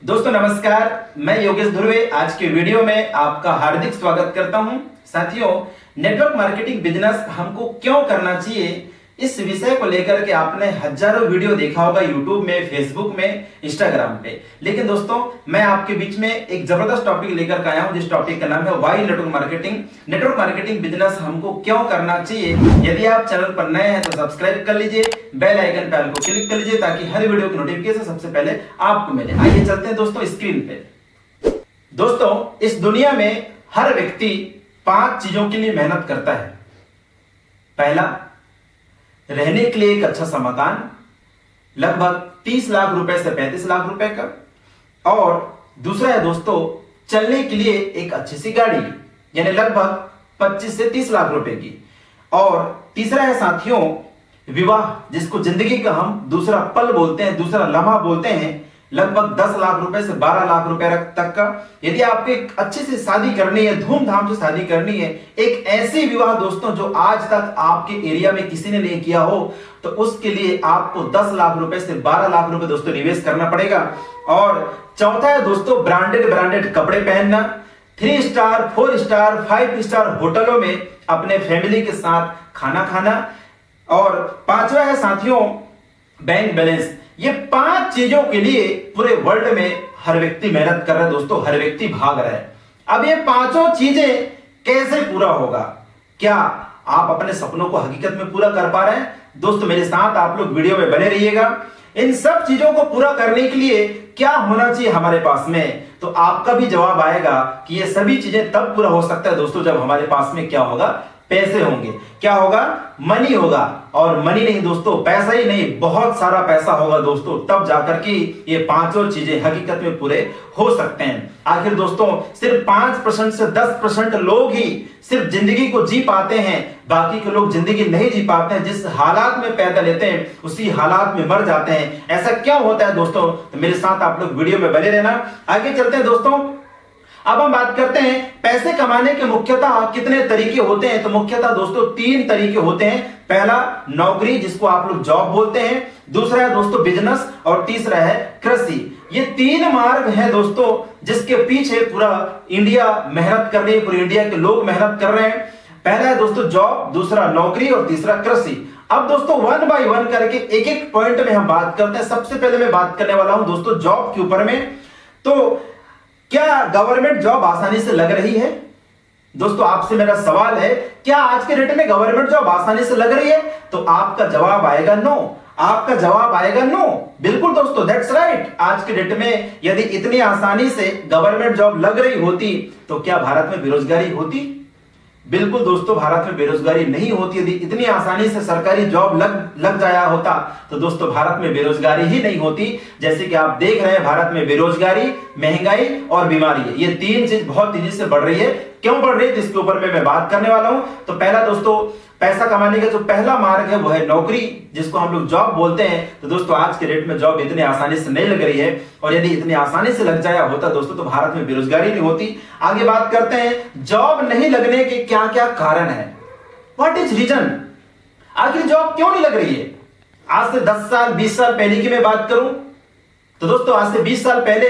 दोस्तों नमस्कार, मैं योगेश ध्रुवे आज के वीडियो में आपका हार्दिक स्वागत करता हूं। साथियों, नेटवर्क मार्केटिंग बिजनेस हमको क्यों करना चाहिए, इस विषय को लेकर के आपने हजारों वीडियो देखा होगा यूट्यूब में, फेसबुक में, इंस्टाग्राम पे। लेकिन दोस्तों, मैं आपके बीच में एक जबरदस्त टॉपिक लेकर आया हूं, जिस टॉपिक का नाम है why network marketing. Network marketing business हमको क्यों करना चाहिए। यदि आप चैनल पर नए हैं तो सब्सक्राइब कर लीजिए, बेल आइकन पे को क्लिक कर लीजिए ताकि हर वीडियो की नोटिफिकेशन सबसे पहले आपको मिले। आइए चलते हैं दोस्तों स्क्रीन पे। दोस्तों, इस दुनिया में हर व्यक्ति 5 चीजों के लिए मेहनत करता है। पहला, रहने के लिए एक अच्छा सा मकान, लगभग 30 लाख रुपए से 35 लाख रुपए का। और दूसरा है दोस्तों, चलने के लिए एक अच्छी सी गाड़ी, यानी लगभग 25 से 30 लाख रुपए की। और तीसरा है साथियों विवाह, जिसको जिंदगी का हम दूसरा पल बोलते हैं, दूसरा लम्हा बोलते हैं, लगभग 10 लाख रुपए से 12 लाख रुपए तक का। यदि आपको एक अच्छे से शादी करनी है, धूमधाम से शादी करनी है, एक ऐसी विवाह दोस्तों जो आज तक आपके एरिया में किसी ने नहीं किया हो, तो उसके लिए आपको 10 लाख रुपए से 12 लाख रुपए दोस्तों निवेश करना पड़ेगा। और चौथा है दोस्तों ब्रांडेड कपड़े पहनना, 3 स्टार 4 स्टार 5 स्टार होटलों में अपने फैमिली के साथ खाना खाना। और पांचवा है साथियों बैंक बैलेंस। ये 5 चीजों के लिए पूरे वर्ल्ड में हर व्यक्ति मेहनत कर रहा है दोस्तों, हर व्यक्ति भाग रहा है। अब ये 5 चीजें कैसे पूरा होगा, क्या आप अपने सपनों को हकीकत में पूरा कर पा रहे हैं? दोस्तों मेरे साथ आप लोग वीडियो में बने रहिएगा। इन सब चीजों को पूरा करने के लिए क्या होना चाहिए हमारे पास में, तो आपका भी जवाब आएगा कि ये सभी चीजें तब पूरा हो सकता है दोस्तों जब हमारे पास में क्या होगा, पैसे होंगे। क्या होगा? मनी होगा। और मनी नहीं दोस्तों, पैसा ही नहीं, बहुत सारा पैसा होगा दोस्तों, तब जाकर के ये 5 चीजें हकीकत में पूरे हो सकते हैं। आखिर दोस्तों सिर्फ 5% से 10% लोग ही सिर्फ जिंदगी को जी पाते हैं, बाकी के लोग जिंदगी नहीं जी पाते हैं। जिस हालात में पैदा लेते हैं उसी हालात में मर जाते हैं। ऐसा क्यों होता है दोस्तों? तो मेरे साथ आप लोग वीडियो में बने रहना। आगे चलते हैं दोस्तों। अब हम बात करते हैं पैसे कमाने के मुख्यतः कितने तरीके होते हैं। तो मुख्यतः दोस्तों 3 तरीके होते हैं। पहला नौकरी, जिसको आप लोग जॉब बोलते हैं, दूसरा है दोस्तों बिजनेस, और तीसरा है कृषि। ये 3 मार्ग हैं दोस्तों जिसके पीछे पूरा इंडिया मेहनत कर रही है, पूरे इंडिया के लोग मेहनत कर रहे हैं। पहला है दोस्तों जॉब, दूसरा नौकरी और तीसरा कृषि। अब दोस्तों 1 बाय 1 करके एक पॉइंट में हम बात करते हैं। सबसे पहले मैं बात करने वाला हूं दोस्तों जॉब के ऊपर में। तो क्या गवर्नमेंट जॉब आसानी से लग रही है? दोस्तों आपसे मेरा सवाल है, क्या आज के डेट में गवर्नमेंट जॉब आसानी से लग रही है? तो आपका जवाब आएगा नो। आपका जवाब आएगा नो। बिल्कुल दोस्तों, दैट्स राइट। आज के डेट में यदि इतनी आसानी से गवर्नमेंट जॉब लग रही होती तो क्या भारत में बेरोजगारी होती? बिल्कुल दोस्तों, भारत में बेरोजगारी नहीं होती। यदि इतनी आसानी से सरकारी जॉब लग जाया होता तो दोस्तों भारत में बेरोजगारी ही नहीं होती। जैसे कि आप देख रहे हैं, भारत में बेरोजगारी, महंगाई और बीमारी, ये 3 चीज बहुत तेजी से बढ़ रही है। क्यों बढ़ रही है इसके ऊपर मैं बात करने वाला हूं। तो पहला दोस्तों पैसा कमाने का जो पहला मार्ग है वो है नौकरी, जिसको हम लोग जॉब बोलते हैं। तो दोस्तों आज के डेट में जॉब इतनी आसानी से नहीं लग रही है, और यदि इतनी आसानी से लग जाया होता दोस्तों तो भारत में बेरोजगारी नहीं होती। आगे बात करते हैं जॉब नहीं लगने के क्या क्या कारण है, व्हाट इज रीजन। आखिर जॉब क्यों नहीं लग रही है? आज से 10 साल 20 साल पहले की मैं बात करूं तो दोस्तों आज से 20 साल पहले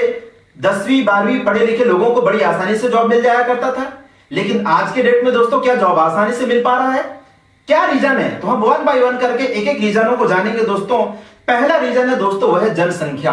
10वीं 12वीं पढ़े लिखे लोगों को बड़ी आसानी से जॉब मिल जाया करता था। लेकिन आज के डेट में दोस्तों क्या जॉब आसानी से मिल पा रहा है? क्या रीजन है? तो हम 1 बाय 1 करके एक रीजनों को जानेंगे दोस्तों। पहला रीजन है दोस्तों वह है जनसंख्या,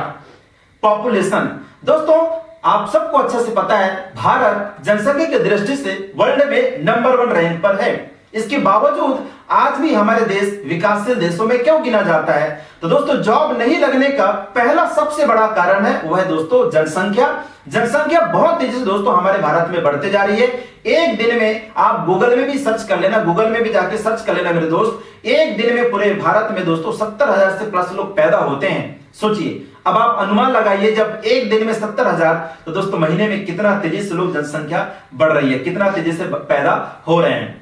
पॉपुलेशन। दोस्तों आप सबको अच्छा से पता है, भारत जनसंख्या की दृष्टि से वर्ल्ड में नंबर 1 रैंक पर है। इसके बावजूद आज भी हमारे देश विकासशील देशों में क्यों गिना जाता है? तो दोस्तों जॉब नहीं लगने का पहला सबसे बड़ा कारण है वह है दोस्तों जनसंख्या। जनसंख्या बहुत तेजी से दोस्तों हमारे भारत में बढ़ते जा रही है। एक दिन में आप गूगल में भी सर्च कर लेना, गूगल में भी जाके सर्च कर लेना मेरे दोस्त, एक दिन में पूरे भारत में दोस्तों 70,000 से प्लस लोग पैदा होते हैं। सोचिए, अब आप अनुमान लगाइए, जब एक दिन में 70,000 तो दोस्तों महीने में कितना तेजी से लोग जनसंख्या बढ़ रही है, कितना तेजी से पैदा हो रहे हैं।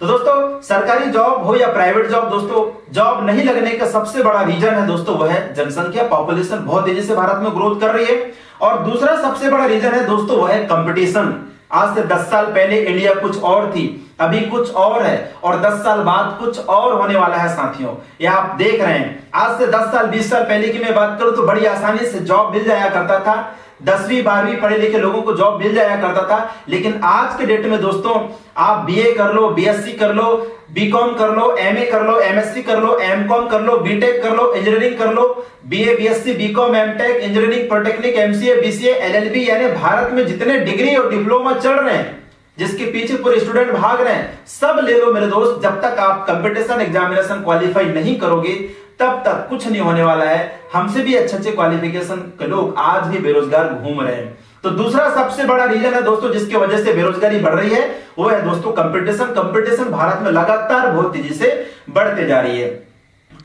तो दोस्तों सरकारी जॉब हो या प्राइवेट जॉब, दोस्तों जॉब नहीं लगने का सबसे बड़ा रीजन है दोस्तों वह है जनसंख्या, पॉपुलेशन बहुत तेजी से भारत में ग्रोथ कर रही है। और दूसरा सबसे बड़ा रीजन है दोस्तों वह है कंपटीशन। आज से 10 साल पहले इंडिया कुछ और थी, अभी कुछ और है, और 10 साल बाद कुछ और होने वाला है साथियों। ये आप देख रहे हैं। आज से 10 साल 20 साल पहले की मैं बात करूं तो बड़ी आसानी से जॉब मिल जाया करता था, 10वीं 12वीं पढ़े लिखे लोगों को जॉब मिल जाया करता था। लेकिन आज के डेट में दोस्तों आप बीए कर लो, बीएससी कर लो, बीकॉम कर लो, एमए कर लो, एमएससी कर लो, एमकॉम कर लो, बीटेक कर लो, इंजीनियरिंग कर लो, BA BSc BCom MTech engineering polytechnic MCA BCA LLB, यानी भारत में जितने डिग्री और डिप्लोमा चल रहे हैं, जिसके पीछे पूरे स्टूडेंट भाग रहे हैं, सब ले लो मेरे दोस्त। जब तक आप कंपटीशन एग्जामिनेशन क्वालिफाई नहीं करोगे तब तक कुछ नहीं होने वाला है। हमसे भी अच्छे क्वालिफिकेशन के लोग आज भी बेरोजगार घूम रहे हैं। तो दूसरा सबसे बड़ा रीजन है दोस्तों जिसकी वजह से बेरोजगारी बढ़ रही है, वो है दोस्तों कंपटीशन भारत में लगातार बहुत तेजी से बढ़ते जा रही है।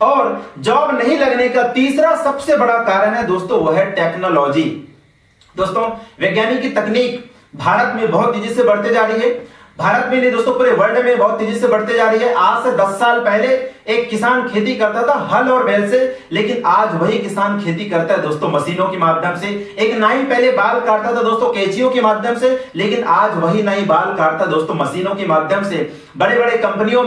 और जॉब नहीं लगने का तीसरा सबसे बड़ा कारण है दोस्तों, वो है टेक्नोलॉजी। दोस्तों वैज्ञानिक की तकनीक भारत में बहुत तेजी से बढ़ते जा रही है। भारत में नहीं दोस्तों, पूरे वर्ल्ड में बहुत तेजी से बढ़ते जा रही है। आज से 10 साल पहले एक किसान खेती करता था हल और बैल से, लेकिन आज वही किसान खेती करता है दोस्तों मशीनों के माध्यम से। एक नाई पहले बाल काटता था दोस्तों कैंचियों के माध्यम से, लेकिन आज वही नाई बाल काटता दोस्तों मशीनों के माध्यम से। बड़े बड़े कंपनियों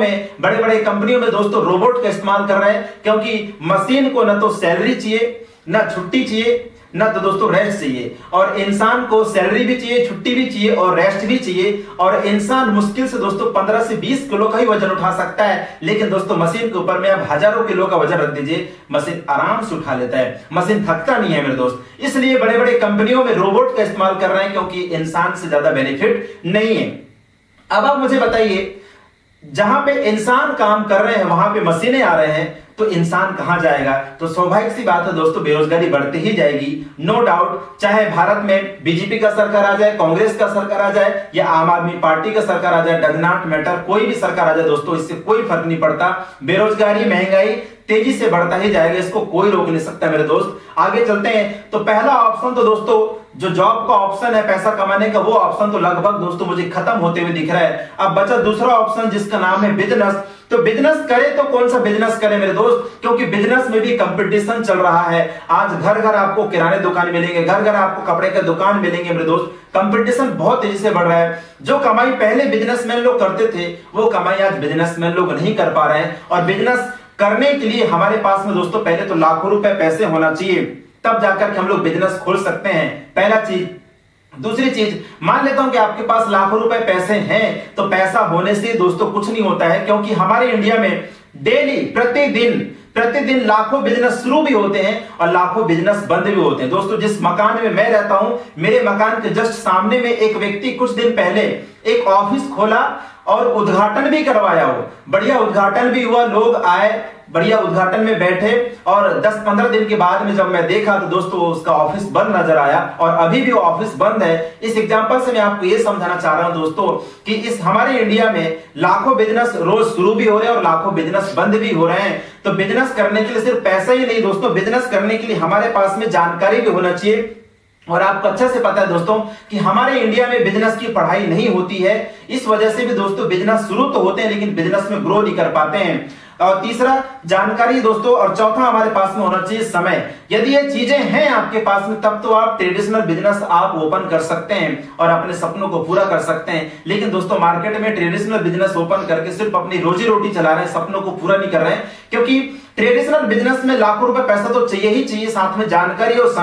में दोस्तों रोबोट का इस्तेमाल कर रहे हैं, क्योंकि मशीन को न तो सैलरी चाहिए, न छुट्टी चाहिए, ना तो दोस्तों रेस्ट चाहिए। और इंसान को सैलरी भी चाहिए, छुट्टी भी चाहिए और रेस्ट भी चाहिए। और इंसान मुश्किल से दोस्तों 15 से 20 किलो का ही वजन उठा सकता है, लेकिन दोस्तों मशीन के ऊपर में आप हजारों किलो का वजन रख दीजिए, मशीन आराम से उठा लेता है, मशीन थकता नहीं है मेरे दोस्त। इसलिए बड़े बड़े कंपनियों में रोबोट का इस्तेमाल कर रहे हैं, क्योंकि इंसान से ज्यादा बेनिफिट नहीं है। अब आप मुझे बताइए, जहां पे इंसान काम कर रहे हैं वहां पे मशीनें आ रहे हैं, तो इंसान कहां जाएगा? तो स्वाभाविक सी बात है दोस्तों, बेरोजगारी बढ़ती ही जाएगी, नो डाउट। चाहे भारत में बीजेपी का सरकार आ जाए, कांग्रेस का सरकार आ जाए, या आम आदमी पार्टी का सरकार आ जाए, डज नॉट मैटर, कोई भी सरकार आ जाए दोस्तों, इससे कोई फर्क नहीं पड़ता। बेरोजगारी महंगाई तेजी से बढ़ता ही जाएगा, इसको कोई रोक नहीं सकता मेरे दोस्त। आगे चलते हैं। तो पहला ऑप्शन तो दोस्तों जो जॉब का ऑप्शन है पैसा कमाने का, वो ऑप्शन तो लगभग दोस्तों मुझे खत्म होते हुए दिख रहा है। अब बचा दूसरा ऑप्शन जिसका नाम है बिजनेस। तो बिजनेस करे तो कौन सा बिजनेस करे मेरे दोस्त, क्योंकि बिजनेस में भी कंपटीशन चल रहा है। आज घर घर आपको किराने दुकान मिलेंगे, घर घर आपको कपड़े के दुकान मिलेंगे मेरे दोस्त। कंपटीशन बहुत तेजी से बढ़ रहा है। जो कमाई पहले बिजनेसमैन लोग करते थे, वो कमाई आज बिजनेसमैन लोग नहीं कर पा रहे हैं। और बिजनेस करने के लिए हमारे पास में दोस्तों पहले तो लाखों रुपए पैसे होना चाहिए, तब जाकर के हम लोग बिजनेस खोल सकते हैं, पहला चीज। दूसरी चीज, मान लेता हूं कि आपके पास लाखों रुपए पैसे हैं, तो पैसा होने से दोस्तों कुछ नहीं होता है, क्योंकि हमारे इंडिया में डेली प्रतिदिन लाखों बिजनेस शुरू भी होते हैं और लाखों बिजनेस बंद भी होते हैं। दोस्तों जिस मकान में मैं रहता हूं, मेरे मकान के जस्ट सामने में एक व्यक्ति कुछ दिन पहले एक ऑफिस खोला और उद्घाटन भी करवाया। हो बढ़िया उद्घाटन भी हुआ, लोग आए, बढ़िया उद्घाटन में बैठे, और 10-15 दिन के बाद में जब मैं देखा तो दोस्तों उसका ऑफिस बंद नजर आया, और अभी भी वो ऑफिस बंद है। इस एग्जांपल से मैं आपको ये समझाना चाह रहा हूं दोस्तों कि इस हमारे इंडिया में लाखों बिजनेस रोज शुरू भी हो रहे हैं और लाखों बिजनेस बंद भी हो रहे हैं। तो बिजनेस करने के लिए सिर्फ पैसा ही नहीं दोस्तों, बिजनेस करने के लिए हमारे पास में जानकारी भी होना चाहिए। और आपको अच्छे से पता है दोस्तों कि हमारे इंडिया में बिजनेस की पढ़ाई नहीं होती है, इस वजह से भी दोस्तों बिजनेस शुरू तो होते हैं लेकिन बिजनेस में ग्रो नहीं कर पाते हैं। और तीसरा जानकारी दोस्तों, और चौथा हमारे पास में होना चाहिए समय। यदि ये चीजें हैं आपके पास में, तब तो आप ट्रेडिशनल बिजनेस आप ओपन कर सकते हैं और अपने सपनों को पूरा कर सकते हैं। लेकिन दोस्तों मार्केट में ट्रेडिशनल बिजनेस ओपन करके सिर्फ अपनी रोजी रोटी चला रहे हैं, सपनों को पूरा नहीं कर रहे हैं। क्योंकि ट्रेडिशनल बिजनेस में लाखों रुपए पैसा तो चाहिए ही चाहिए, साथ में जानकारी और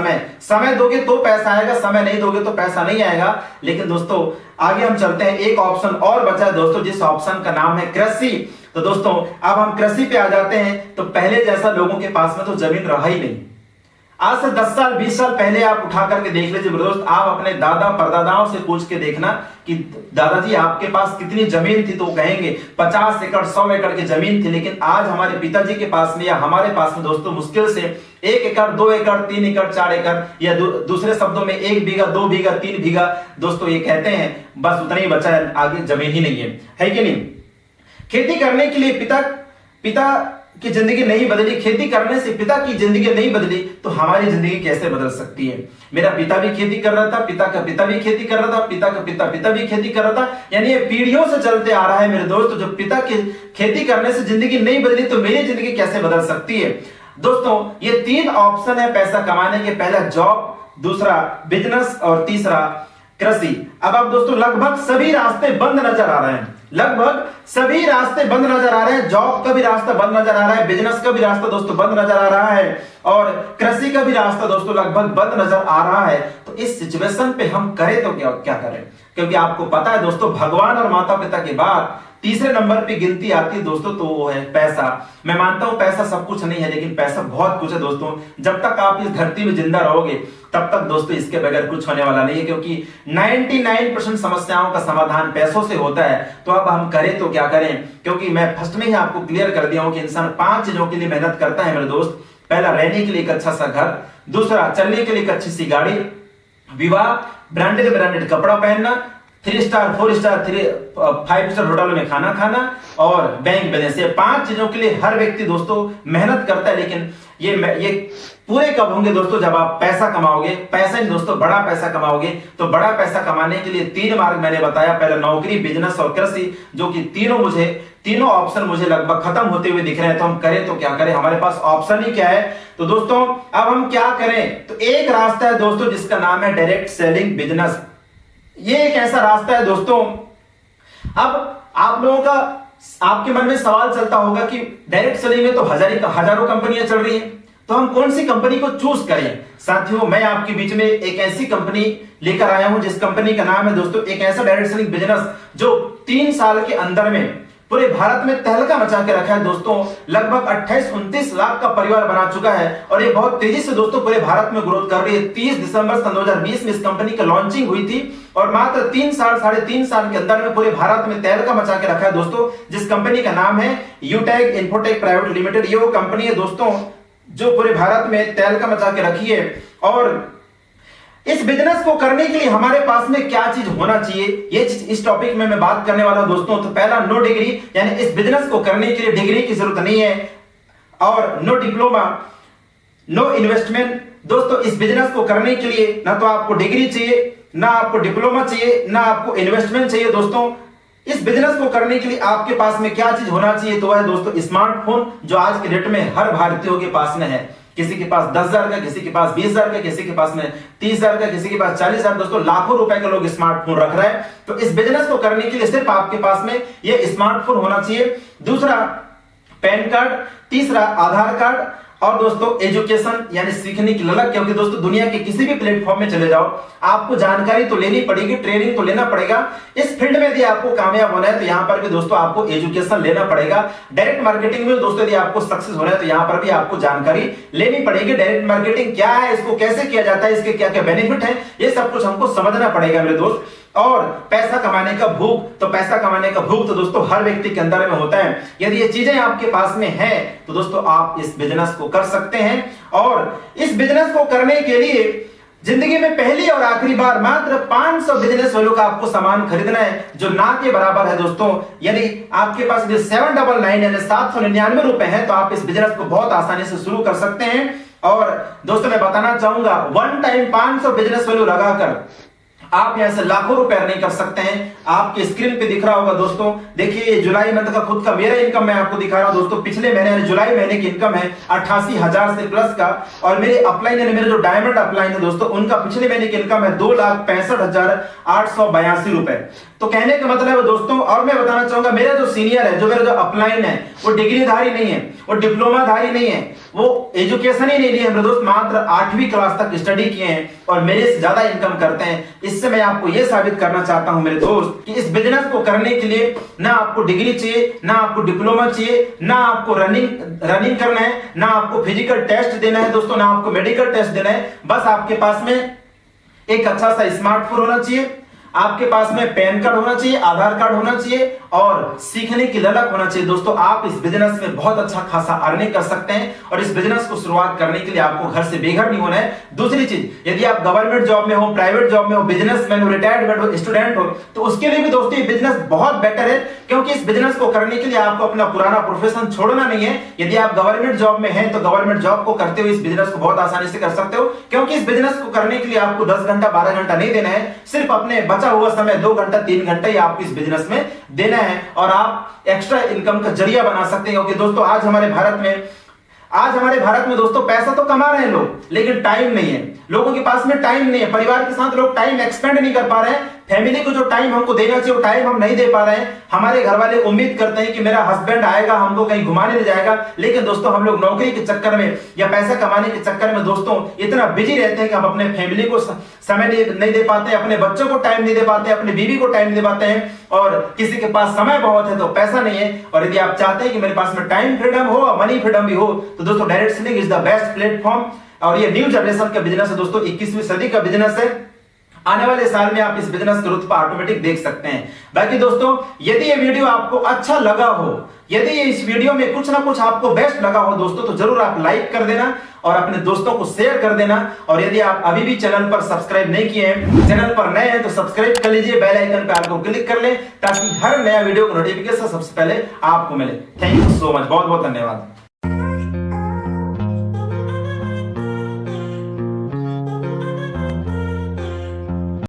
समय दोगे तो पैसा आएगा, समय नहीं दोगे तो पैसा नहीं आएगा। लेकिन दोस्तों आगे हम चलते हैं, एक ऑप्शन और बचा है दोस्तों, जिस ऑप्शन का नाम है कृषि। तो दोस्तों अब हम कृषि पे आ जाते हैं। तो पहले जैसा लोगों के पास में तो जमीन रहा ही नहीं। आज से 10 साल 20 साल पहले आप उठा करके देख लीजिए दोस्त, आप अपने दादा परदादाओं से पूछ के देखना कि दादाजी आपके पास कितनी जमीन थी, तो वो कहेंगे 50 एकड़ 100 एकड़ की जमीन थी। लेकिन आज हमारे पिताजी के पास में या हमारे पास में दोस्तों मुश्किल से 1 एकड़ 2 एकड़ 3 एकड़ 4 एकड़, या दूसरे शब्दों में 1 बीघा 2 बीघा 3 बीघा दोस्तों ये कहते हैं, बस उतना ही बचा है, आगे जमीन ही नहीं है कि नहीं। खेती करने के लिए पिता की जिंदगी नहीं बदली, खेती करने से पिता की जिंदगी नहीं बदली, तो हमारी जिंदगी कैसे बदल सकती है? मेरा पिता भी खेती कर रहा था, पिता का पिता भी खेती कर रहा था, पिता का पिता भी खेती कर रहा था, यानी ये पीढ़ियों से चलते आ रहा है मेरे दोस्त। जो पिता की खेती करने से जिंदगी नहीं बदली, तो मेरी जिंदगी कैसे बदल सकती है? दोस्तों ये 3 ऑप्शन है पैसा कमाने के, पहला जॉब, दूसरा बिजनेस और तीसरा कृषि। अब आप दोस्तों लगभग सभी रास्ते बंद नजर आ रहे हैं, लगभग सभी रास्ते बंद नजर आ रहे हैं। जॉब का भी रास्ता बंद नजर आ रहा है, बिजनेस का भी रास्ता दोस्तों बंद नजर आ रहा है, और कृषि का भी रास्ता दोस्तों लगभग बंद नजर आ रहा है। तो इस सिचुएशन पे हम करें तो क्या करें, क्योंकि आपको पता है दोस्तों भगवान और माता पिता के बाद तीसरे नंबर पे गिनती आती है दोस्तों, तो वो है पैसा। मैं मानता हूं पैसा सब कुछ नहीं है, लेकिन पैसा बहुत कुछ है दोस्तों। जब तक आप इस धरती में जिंदा रहोगे तब तक दोस्तों इसके बगैर कुछ होने वाला नहीं है, क्योंकि 99% समस्याओं का समाधान पैसों से होता है। तो अब हम करें तो क्या करें, क्योंकि मैं फर्स्ट में ही आपको क्लियर कर दिया हूं कि इंसान 5 चीजों के लिए मेहनत करता है मेरे दोस्त। पहला, रहने के लिए एक अच्छा सा घर। दूसरा, चलने के लिए एक अच्छी सी गाड़ी। विवाह, ब्रांडेड कपड़ा पहनना। 3 स्टार 4 स्टार 5 स्टार होटल में खाना खाना, और बैंक बैलेंस। ये 5 चीजों के लिए हर व्यक्ति दोस्तों मेहनत करता है, लेकिन ये पूरे कब होंगे दोस्तों, जब आप पैसा कमाओगे। पैसा नहीं दोस्तों, बड़ा पैसा कमाओगे। तो बड़ा पैसा कमाने के लिए 3 मार्ग मैंने बताया, पहला नौकरी, बिजनेस और कृषि, जो कि तीनों ऑप्शन मुझे लगभग खत्म होते हुए दिख रहे हैं। तो हम करें तो क्या करें, हमारे पास ऑप्शन ही क्या है। तो दोस्तों अब हम क्या करें, तो एक रास्ता है दोस्तों जिसका नाम है डायरेक्ट सेलिंग बिजनेस। ये एक ऐसा रास्ता है दोस्तों। अब आप लोगों का आपके मन में सवाल चलता होगा कि डायरेक्ट सेलिंग में तो हजारों कंपनियां चल रही हैं, तो हम कौन सी कंपनी को चूज करें। साथियों, मैं आपके बीच में एक ऐसी कंपनी लेकर आया हूं जिस कंपनी का नाम है दोस्तों, एक ऐसा डायरेक्ट सेलिंग बिजनेस जो 3 साल के अंदर में पूरे भारत में तहलका मचा के रखा है दोस्तों। लगभग 28-29 लाख का परिवार बना चुका है, और ये बहुत तेजी से दोस्तों पूरे भारत में ग्रोथ कर रही है। 30 दिसंबर सन 2020 में इस कंपनी की लॉन्चिंग हुई थी, और मात्र 3 3.5 साल के अंदर में पूरे भारत में तहलका मचा के रखा है दोस्तों, जिस कंपनी का नाम है यूटेक इन्फोटेक प्राइवेट लिमिटेड। ये वो कंपनी है दोस्तों जो पूरे भारत में तहलका मचा के रखी है। और इस बिजनेस को करने के लिए हमारे पास में क्या चीज होना चाहिए, ये चीज इस टॉपिक में मैं बात करने वाला हूं दोस्तों। तो पहला, नो डिग्री, यानी इस बिजनेस को करने के लिए डिग्री की जरूरत नहीं है, और नो डिप्लोमा, नो इन्वेस्टमेंट। दोस्तों इस बिजनेस को करने के लिए ना तो आपको डिग्री चाहिए, ना आपको डिप्लोमा चाहिए, ना आपको इन्वेस्टमेंट चाहिए दोस्तों। इस बिजनेस को करने के लिए आपके पास में क्या चीज होना चाहिए, तो वह दोस्तों स्मार्टफोन, जो आज के डेट में हर भारतीयों के पास में है। किसी के पास 10,000 का, किसी के पास 20,000 का, किसी के पास में 30,000 का, किसी के पास 40,000। दोस्तों लाखों रुपए के लोग स्मार्टफोन रख रहे हैं। तो इस बिजनेस को करने के लिए सिर्फ आपके पास में ये स्मार्टफोन होना चाहिए। दूसरा, पैन कार्ड। तीसरा, आधार कार्ड। और दोस्तों एजुकेशन, यानी सीखने की ललक, क्योंकि दोस्तों दुनिया के किसी भी प्लेटफॉर्म में चले जाओ, आपको जानकारी तो लेनी पड़ेगी, ट्रेनिंग तो लेना पड़ेगा। इस फील्ड में यदि आपको कामयाब होना है तो यहां पर भी दोस्तों आपको एजुकेशन लेना पड़ेगा। डायरेक्ट मार्केटिंग में दोस्तों यदि आपको सक्सेस होना है तो यहां पर भी आपको जानकारी लेनी पड़ेगी। डायरेक्ट मार्केटिंग क्या है, इसको कैसे किया जाता है, इसके क्या क्या बेनिफिट है, ये सब कुछ हमको समझना पड़ेगा मेरे दोस्त। और पैसा कमाने का भूख, तो पैसा कमाने का भूख तो दोस्तों हर व्यक्ति के अंदर में होता है। यदि ये चीजें आपके पास में है तो दोस्तों आप इस बिजनेस को कर सकते हैं। और इस बिजनेस को करने के लिए जिंदगी में पहली और आखिरी बार मात्र 500 बिजनेस वैल्यू का आपको सामान खरीदना है, जो ना के बराबर है दोस्तों। यदि आपके पास 799 यानी 799 रुपए है तो आप इस बिजनेस को बहुत आसानी से शुरू कर सकते हैं। और दोस्तों मैं बताना चाहूंगा, वन टाइम 500 बिजनेस वैल्यू लगाकर आप यहां से लाखों रुपए अर्निंग कर सकते हैं। आपके स्क्रीन पे दिख रहा होगा दोस्तों, देखिए जुलाई मंथ का खुद का मेरा इनकम मैं आपको दिखा रहा हूं दोस्तों। पिछले महीने जुलाई महीने की इनकम है 88,000 से प्लस का, और मेरे अपलाइन यानी मेरे जो डायमंड अपलाइन है दोस्तों, उनका पिछले महीने की इनकम है 2,65,882 रुपए। तो कहने का मतलब है दोस्तों, और मैं बताना चाहूंगा मेरा जो सीनियर है, जो मेरा जो अपलाइन है, वो डिग्रीधारी नहीं है, वो डिप्लोमाधारी नहीं है, वो एजुकेशन ही नहीं ली है मेरे दोस्त, मात्र 8वीं क्लास तक स्टडी किए हैं और मेरे से ज्यादा इनकम करते हैं। इससे मैं आपको यह साबित करना चाहता हूं मेरे दोस्त कि इस बिजनेस को करने के लिए ना आपको डिग्री चाहिए, ना आपको डिप्लोमा चाहिए, ना आपको रनिंग करना है, ना आपको फिजिकल टेस्ट देना है दोस्तों, ना आपको मेडिकल टेस्ट देना है। बस आपके पास में एक अच्छा सा स्मार्टफोन होना चाहिए, आपके पास में पैन कार्ड होना चाहिए, आधार कार्ड होना चाहिए, और सीखने की ललक होना चाहिए दोस्तों। आप इस बिजनेस में बहुत अच्छा खासा अर्निंग कर सकते हैं, और इस बिजनेस को शुरुआत करने के लिए आपको घर से बेघर नहीं होना है। दूसरी चीज, यदि आप गवर्नमेंट जॉब में हो, प्राइवेट जॉब में हो, बिजनेसमैन हो, रिटायर्ड हो, स्टूडेंट हो, तो उसके लिए भी दोस्तों ये बिजनेस बहुत बेटर है, क्योंकि इस बिजनेस को करने के लिए आपको अपना पुराना प्रोफेशन छोड़ना नहीं है। यदि आप गवर्नमेंट जॉब में हैं तो गवर्नमेंट जॉब को करते हुए इस बिजनेस को बहुत आसानी से कर सकते हो, क्योंकि इस बिजनेस को करने के लिए आपको 10 घंटा 12 घंटा नहीं देना है, सिर्फ अपने बचा हुआ समय 2 घंटा 3 घंटा ही आपको इस बिजनेस में देना है, और आप एक्स्ट्रा इनकम का जरिया बना सकते हैं। क्योंकि दोस्तों आज हमारे भारत में आज हमारे भारत में दोस्तों पैसा तो कमा रहे हैं लोग, लेकिन टाइम नहीं है। लोगों के पास में टाइम नहीं है, परिवार के साथ लोग टाइम एक्सपेंड नहीं कर पा रहे हैं। फैमिली को जो टाइम हमको देना चाहिए वो टाइम हम नहीं दे पा रहे हैं। हमारे घर वाले उम्मीद करते हैं कि मेरा हस्बैंड आएगा, हमको कहीं घुमाने ले जाएगा, लेकिन दोस्तों हम लोग नौकरी के चक्कर में या पैसा कमाने के चक्कर में दोस्तों इतना बिजी रहते हैं कि हम अपने फैमिली को समय नहीं दे पाते, अपने बच्चों को टाइम नहीं दे पाते, अपनी बीवी को टाइम नहीं दे पाते हैं। और किसी के पास समय बहुत है तो पैसा नहीं है। और यदि आप चाहते हैं कि मेरे पास में टाइम फ्रीडम हो और मनी फ्रीडम भी हो, तो दोस्तों direct selling is the best platform. और ये न्यू जनरेशन का बिजनेस है दोस्तों, 21वीं सदी का बिजनेस है। आने वाले साल में आप इस बिजनेस ग्रोथ पर ऑटोमेटिक देख सकते हैं। बाकी दोस्तों यदि ये वीडियो आपको अच्छा लगा हो, यदि इस वीडियो में कुछ ना कुछ आपको बेस्ट लगा हो दोस्तों, तो जरूर आप लाइक कर देना और अपने दोस्तों को शेयर कर देना। और यदि आप अभी भी चैनल पर सब्सक्राइब नहीं किए हैं, चैनल पर नए हैं तो सब्सक्राइब कर लीजिए, बेल आइकन पे आपको क्लिक कर लें ताकि हर नया वीडियो का नोटिफिकेशन सबसे पहले आपको मिले। थैंक यू सो मच, बहुत बहुत धन्यवाद।